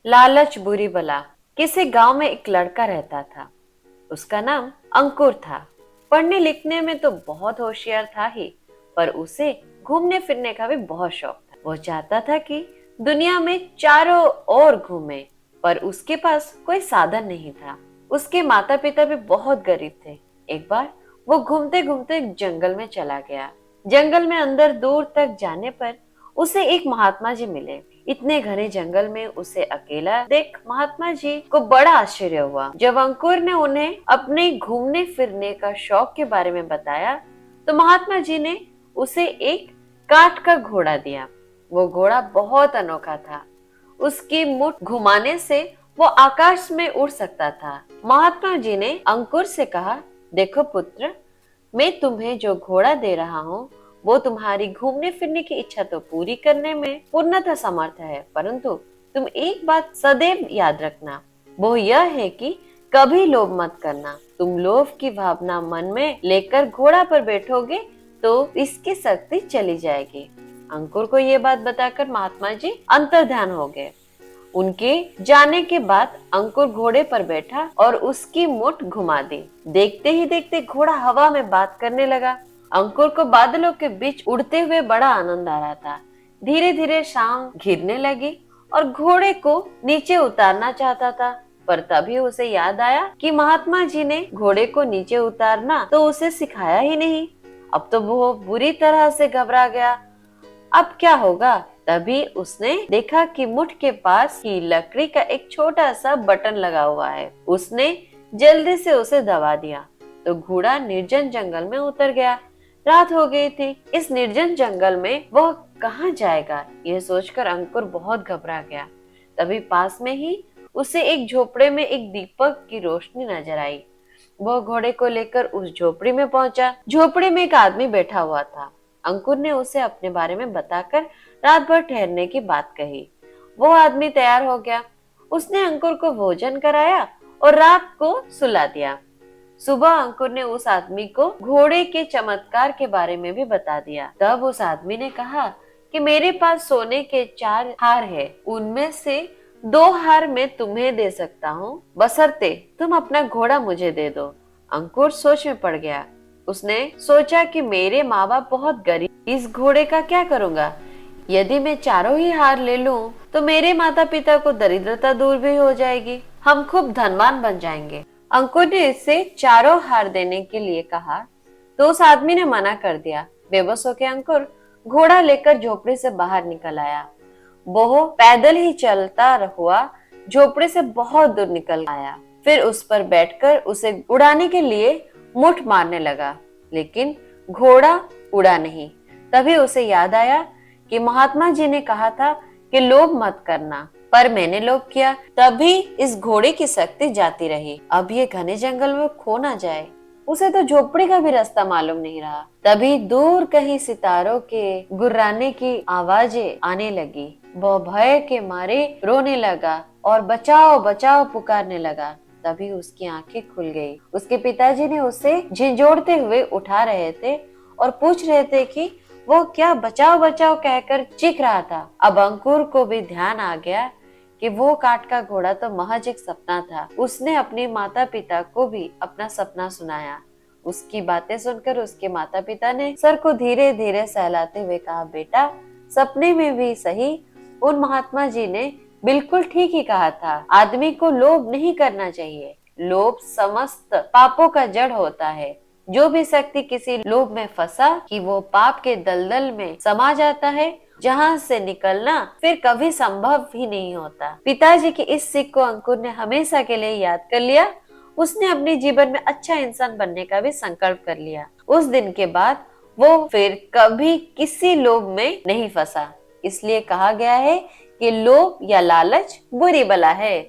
लालच बुरी बला। किसी गांव में एक लड़का रहता था। उसका नाम अंकुर था। पढ़ने लिखने में तो बहुत होशियार था ही, पर उसे घूमने फिरने का भी बहुत शौक था। वो चाहता था कि दुनिया में चारों ओर घूमे, पर उसके पास कोई साधन नहीं था। उसके माता पिता भी बहुत गरीब थे। एक बार वो घूमते घूमते जंगल में चला गया। जंगल में अंदर दूर तक जाने पर उसे एक महात्मा जी मिले। इतने घने जंगल में उसे अकेला देख महात्मा जी को बड़ा आश्चर्य हुआ। जब अंकुर ने उन्हें अपने घूमने फिरने का शौक के बारे में बताया, तो महात्मा जी ने उसे एक काठ का घोड़ा दिया। वो घोड़ा बहुत अनोखा था। उसकी मुठ घुमाने से वो आकाश में उड़ सकता था। महात्मा जी ने अंकुर से कहा, देखो पुत्र, मैं तुम्हें जो घोड़ा दे रहा हूँ वो तुम्हारी घूमने फिरने की इच्छा तो पूरी करने में पूर्णतः समर्थ है, परंतु तुम एक बात सदैव याद रखना, वो यह है कि कभी लोभ मत करना। तुम लोभ की भावना मन में लेकर घोड़ा पर बैठोगे तो इसकी शक्ति चली जाएगी। अंकुर को ये बात बताकर महात्मा जी अंतर्ध्यान हो गए। उनके जाने के बाद अंकुर घोड़े पर बैठा और उसकी मुठ घुमा दी। देखते ही देखते घोड़ा हवा में बात करने लगा। अंकुर को बादलों के बीच उड़ते हुए बड़ा आनंद आ रहा था। धीरे धीरे शाम घिरने लगी और घोड़े को नीचे उतारना चाहता था, पर तभी उसे याद आया कि महात्मा जी ने घोड़े को नीचे उतारना तो उसे सिखाया ही नहीं। अब तो वो बुरी तरह से घबरा गया। अब क्या होगा? तभी उसने देखा कि मुठ के पास ही लकड़ी का एक छोटा सा बटन लगा हुआ है। उसने जल्दी से उसे दबा दिया तो घोड़ा निर्जन जंगल में उतर गया। रात हो गई थी। इस निर्जन जंगल में वह कहाँ जाएगा, यह सोचकर अंकुर बहुत घबरा गया। तभी पास में ही उसे एक झोपड़े में एक दीपक की रोशनी नजर आई। वह घोड़े को लेकर उस झोपड़ी में पहुंचा। झोपड़ी में एक आदमी बैठा हुआ था। अंकुर ने उसे अपने बारे में बताकर रात भर ठहरने की बात कही। वो आदमी तैयार हो गया। उसने अंकुर को भोजन कराया और रात को सुला दिया। सुबह अंकुर ने उस आदमी को घोड़े के चमत्कार के बारे में भी बता दिया। तब उस आदमी ने कहा कि मेरे पास सोने के 4 हार है, उनमें से 2 हार मैं तुम्हें दे सकता हूँ, बशर्ते तुम अपना घोड़ा मुझे दे दो। अंकुर सोच में पड़ गया। उसने सोचा कि मेरे माँ बाप बहुत गरीब, इस घोड़े का क्या करूँगा? यदि मैं चारों ही हार ले लूं तो मेरे माता पिता को दरिद्रता दूर भी हो जाएगी, हम खूब धनवान बन जाएंगे। अंकुर ने इससे चारों हार देने के लिए कहा तो उस आदमी ने मना कर दिया। बेबस होकर अंकुर घोड़ा लेकर झोपड़ी से बाहर निकल आया। वो पैदल ही चलता हुआ झोपड़ी से बहुत दूर निकल आया। फिर उस पर बैठकर उसे उड़ाने के लिए मुठ मारने लगा, लेकिन घोड़ा उड़ा नहीं। तभी उसे याद आया कि महात्मा जी ने कहा था कि लोभ मत करना, पर मैंने लोभ किया, तभी इस घोड़े की शक्ति जाती रही। अब ये घने जंगल में खो ना जाए। उसे तो झोपड़ी का भी रास्ता मालूम नहीं रहा। तभी दूर कहीं सितारों के गुर्राने की आवाजें आने लगी। वह भय के मारे रोने लगा और बचाओ बचाओ पुकारने लगा। तभी उसकी आंखें खुल गई। उसके पिताजी ने उसे झिंझोड़ते हुए उठा रहे थे और पूछ रहे थे कि वो क्या बचाओ बचाओ कहकर चीख रहा था। अब अंकुर को भी ध्यान आ गया कि वो काठ का घोड़ा तो महज एक सपना था। उसने अपने माता पिता को भी अपना सपना सुनाया। उसकी बातें सुनकर उसके माता पिता ने सर को धीरे धीरे सहलाते हुए कहा, बेटा, सपने में भी सही, उन महात्मा जी ने बिल्कुल ठीक ही कहा था। आदमी को लोभ नहीं करना चाहिए। लोभ समस्त पापों का जड़ होता है। जो भी शक्ति किसी लोभ में फंसा कि वो पाप के दलदल में समा जाता है, जहाँ से निकलना फिर कभी संभव ही नहीं होता। पिताजी की इस सीख को अंकुर ने हमेशा के लिए याद कर लिया। उसने अपने जीवन में अच्छा इंसान बनने का भी संकल्प कर लिया। उस दिन के बाद वो फिर कभी किसी लोभ में नहीं फंसा। इसलिए कहा गया है कि लोभ या लालच बुरी बला है।